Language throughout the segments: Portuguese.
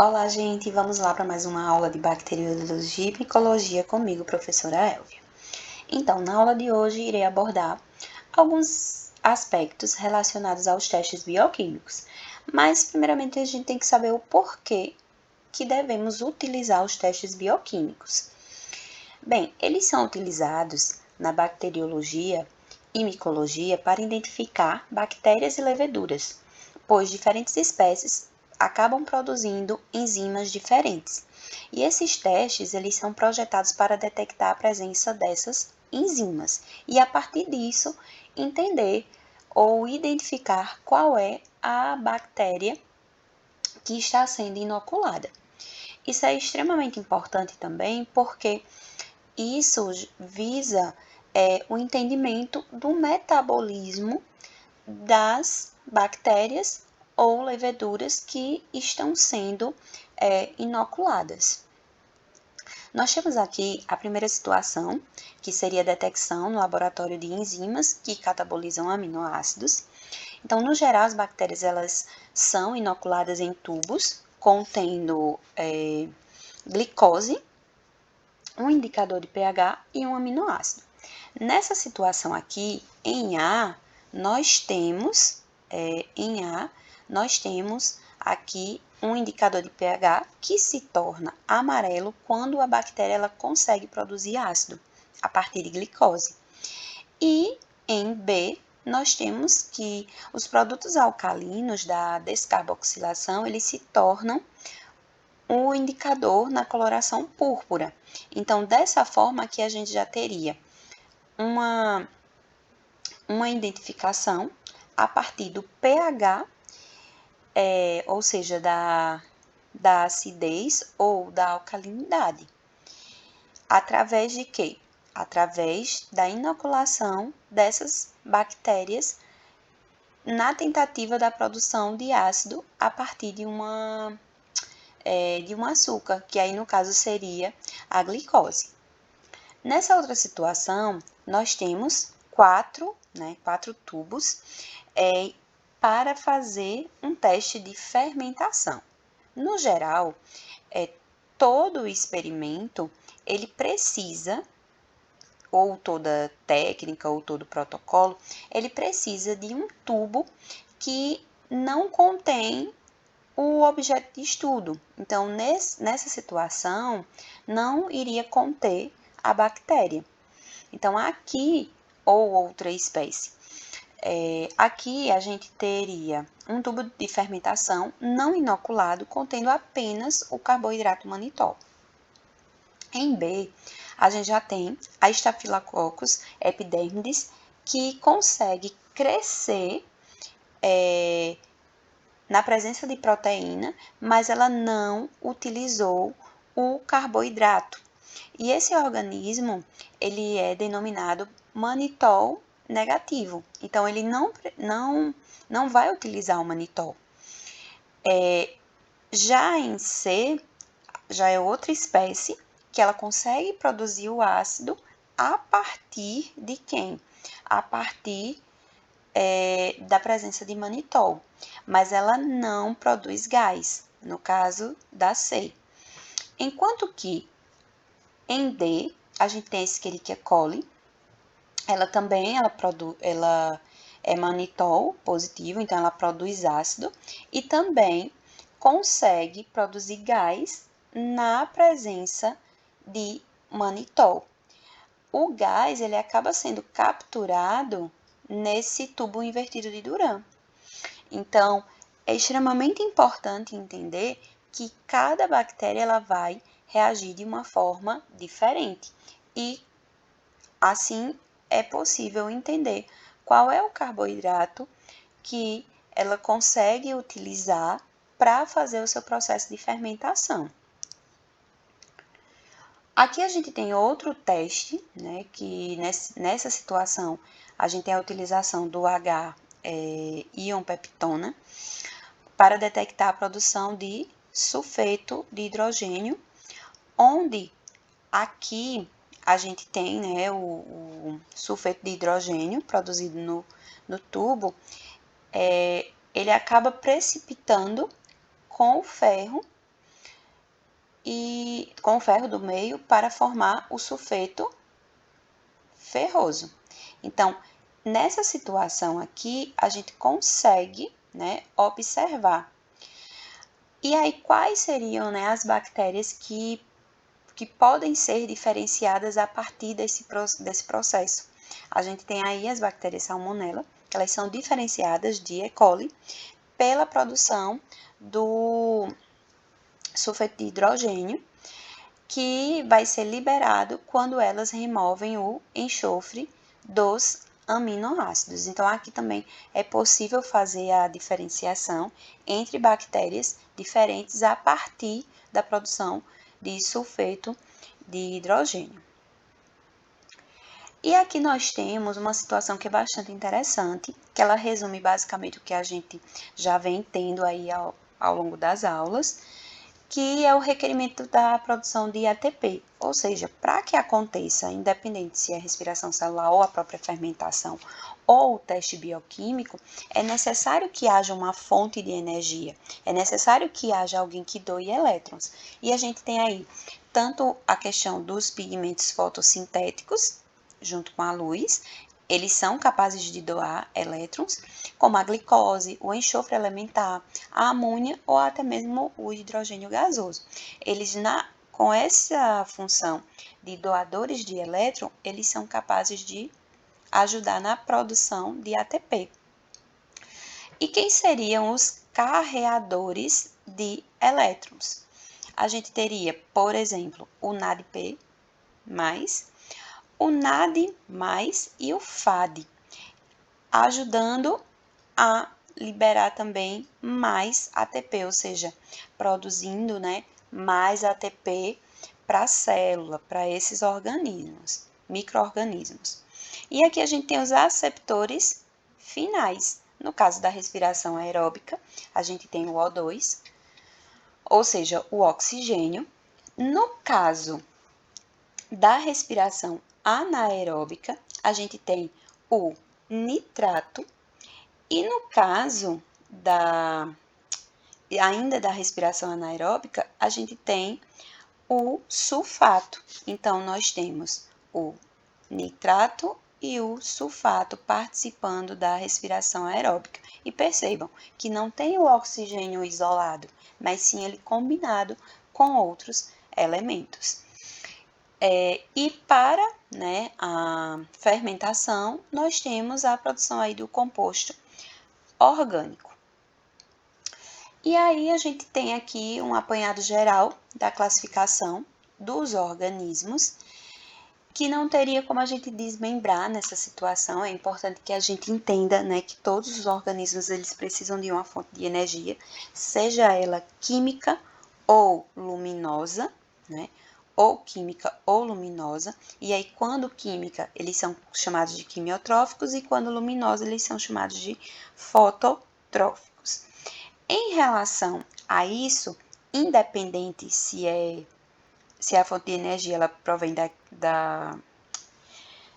Olá, gente! Vamos lá para mais uma aula de bacteriologia e micologia comigo, professora Elvia. Então, na aula de hoje, irei abordar alguns aspectos relacionados aos testes bioquímicos, mas primeiramente a gente tem que saber o porquê que devemos utilizar os testes bioquímicos. Bem, eles são utilizados na bacteriologia e micologia para identificar bactérias e leveduras, pois diferentes espécies acabam produzindo enzimas diferentes. E esses testes, eles são projetados para detectar a presença dessas enzimas e a partir disso entender ou identificar qual é a bactéria que está sendo inoculada. Isso é extremamente importante também porque isso visa o entendimento do metabolismo das bactérias ou leveduras que estão sendo inoculadas. Nós temos aqui a primeira situação, que seria a detecção no laboratório de enzimas que catabolizam aminoácidos. Então, no geral, as bactérias elas são inoculadas em tubos contendo glicose, um indicador de pH e um aminoácido. Nessa situação aqui, em A, nós temos aqui um indicador de pH que se torna amarelo quando a bactéria ela consegue produzir ácido a partir de glicose. E em B, nós temos que os produtos alcalinos da descarboxilação, eles se tornam o indicador na coloração púrpura. Então, dessa forma aqui a gente já teria uma identificação a partir do pH, ou seja, da acidez ou da alcalinidade. Através de quê? Através da inoculação dessas bactérias na tentativa da produção de ácido a partir de um açúcar, que aí no caso seria a glicose. Nessa outra situação, nós temos quatro tubos para fazer um teste de fermentação. No geral, todo experimento, ele precisa, ou toda técnica, ou todo protocolo, ele precisa de um tubo que não contém o objeto de estudo. Então, nessa situação, não iria conter a bactéria. Então, aqui, ou outra espécie, aqui a gente teria um tubo de fermentação não inoculado, contendo apenas o carboidrato manitol. Em B, a gente já tem a Staphylococcus epidermidis, que consegue crescer na presença de proteína, mas ela não utilizou o carboidrato. E esse organismo, ele é denominado manitol negativo. Então, ele não vai utilizar o manitol. Já em C, já é outra espécie que ela consegue produzir o ácido a partir de quem? A partir da presença de manitol, mas ela não produz gás, no caso da C. Enquanto que em D, a gente tem a Escherichia coli, ela é manitol positivo, então ela produz ácido e também consegue produzir gás na presença de manitol. O gás, ele acaba sendo capturado nesse tubo invertido de Duran. Então, é extremamente importante entender que cada bactéria ela vai reagir de uma forma diferente e assim é possível entender qual é o carboidrato que ela consegue utilizar para fazer o seu processo de fermentação. Aqui a gente tem outro teste, né, que nessa situação a gente tem a utilização do íon peptona para detectar a produção de sulfeto de hidrogênio, onde aqui a gente tem, né, o sulfeto de hidrogênio produzido no tubo, ele acaba precipitando com o ferro e com o ferro do meio para formar o sulfeto ferroso. Então, nessa situação aqui, a gente consegue, né, observar. E aí, quais seriam, né, as bactérias que podem ser diferenciadas a partir desse processo? A gente tem aí as bactérias Salmonella, que elas são diferenciadas de E. coli pela produção do sulfeto de hidrogênio, que vai ser liberado quando elas removem o enxofre dos aminoácidos. Então, aqui também é possível fazer a diferenciação entre bactérias diferentes a partir da produção de sulfeto de hidrogênio. E aqui nós temos uma situação que é bastante interessante, que ela resume basicamente o que a gente já vem tendo aí ao longo das aulas, que é o requerimento da produção de ATP, ou seja, para que aconteça, independente se é respiração celular ou a própria fermentação ou o teste bioquímico, é necessário que haja uma fonte de energia, é necessário que haja alguém que doe elétrons. E a gente tem aí tanto a questão dos pigmentos fotossintéticos, junto com a luz, eles são capazes de doar elétrons, como a glicose, o enxofre elementar, a amônia ou até mesmo o hidrogênio gasoso. Eles, com essa função de doadores de elétron, eles são capazes de ajudar na produção de ATP. E quem seriam os carreadores de elétrons? A gente teria, por exemplo, o NADP+, o NAD+, e o FAD, ajudando a liberar também mais ATP, ou seja, produzindo, né, mais ATP para a célula, para esses organismos, micro-organismos. E aqui a gente tem os aceptores finais. No caso da respiração aeróbica, a gente tem o O2, ou seja, o oxigênio. No caso da respiração anaeróbica, a gente tem o nitrato. E no caso ainda da respiração anaeróbica, a gente tem o sulfato. Então, nós temos o nitrato e o sulfato participando da respiração aeróbica. E percebam que não tem o oxigênio isolado, mas sim ele combinado com outros elementos. E para, né, a fermentação, nós temos a produção aí do composto orgânico. E aí a gente tem aqui um apanhado geral da classificação dos organismos, que não teria como a gente desmembrar nessa situação. É importante que a gente entenda, né, que todos os organismos eles precisam de uma fonte de energia, seja ela química ou luminosa, né? Ou química ou luminosa. E aí, quando química, eles são chamados de quimiotróficos, e quando luminosa, eles são chamados de fototróficos. Em relação a isso, independente se a fonte de energia ela provém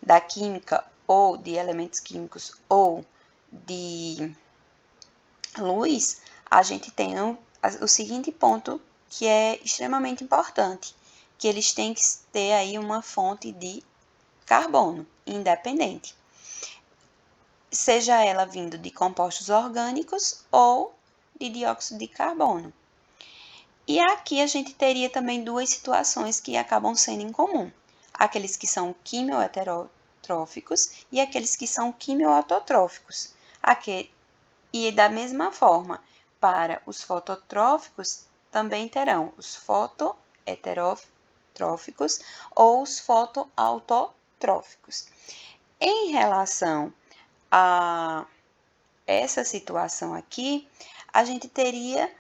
da química ou de elementos químicos ou de luz, a gente tem o seguinte ponto que é extremamente importante, que eles têm que ter aí uma fonte de carbono independente, seja ela vindo de compostos orgânicos ou de dióxido de carbono. E aqui a gente teria também duas situações que acabam sendo em comum: aqueles que são quimioheterotróficos e aqueles que são quimioautotróficos. E da mesma forma, para os fototróficos, também terão os fotoheterotróficos ou os fotoautotróficos. Em relação a essa situação aqui, a gente teria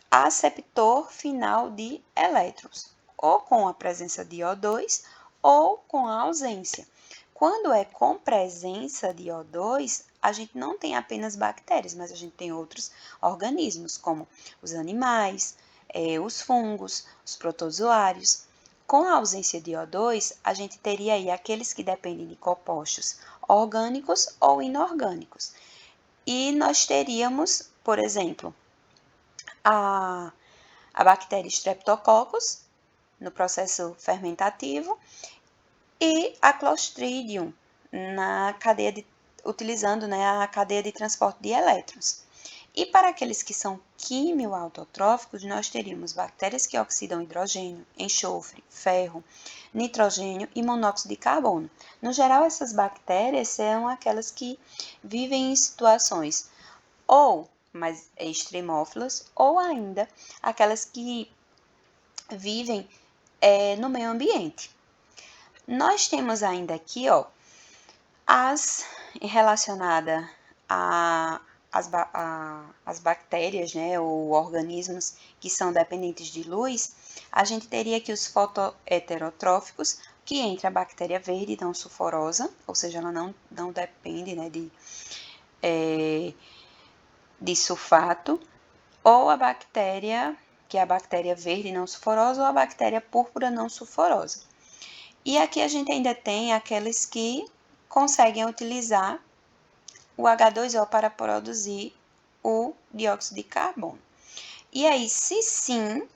aceptor final de elétrons, ou com a presença de O2 ou com a ausência. Quando é com presença de O2, a gente não tem apenas bactérias, mas a gente tem outros organismos, como os animais, os fungos, os protozoários. Com a ausência de O2, a gente teria aí aqueles que dependem de compostos orgânicos ou inorgânicos. E nós teríamos, por exemplo, a a bactéria Streptococcus, no processo fermentativo, e a Clostridium, utilizando, né, a cadeia de transporte de elétrons. E para aqueles que são quimioautotróficos, nós teríamos bactérias que oxidam hidrogênio, enxofre, ferro, nitrogênio e monóxido de carbono. No geral, essas bactérias são aquelas que vivem em situações ou mais extremófilas, ou ainda aquelas que vivem no meio ambiente. Nós temos ainda aqui, as relacionadas às bactérias, né, ou organismos que são dependentes de luz. A gente teria aqui os fotoheterotróficos, que entra a bactéria verde não sulfurosa, ou seja, ela não depende, né, de sulfato, ou a bactéria, que é a bactéria verde não sulfurosa, ou a bactéria púrpura não sulfurosa. E aqui a gente ainda tem aqueles que conseguem utilizar o H2O para produzir o dióxido de carbono. E aí, se sim,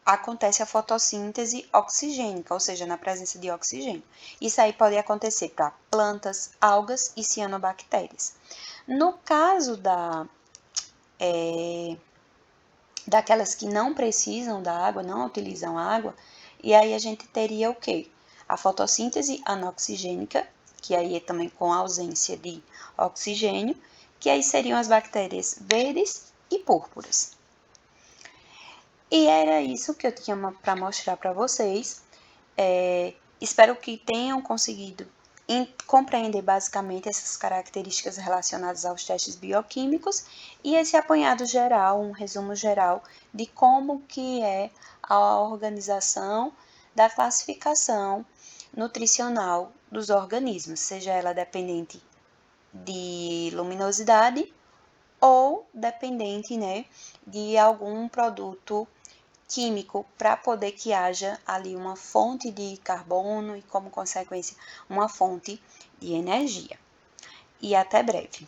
acontece a fotossíntese oxigênica, ou seja, na presença de oxigênio. Isso aí pode acontecer para plantas, algas e cianobactérias. No caso daquelas que não precisam da água, não utilizam água, e aí a gente teria o quê? A fotossíntese anoxigênica, que aí é também com ausência de oxigênio, que aí seriam as bactérias verdes e púrpuras. E era isso que eu tinha para mostrar para vocês. Espero que tenham conseguido compreender basicamente essas características relacionadas aos testes bioquímicos e esse apanhado geral, um resumo geral de como que é a organização da classificação nutricional dos organismos, seja ela dependente de luminosidade ou dependente, né, de algum produto químico para poder que haja ali uma fonte de carbono e, como consequência, uma fonte de energia. E até breve.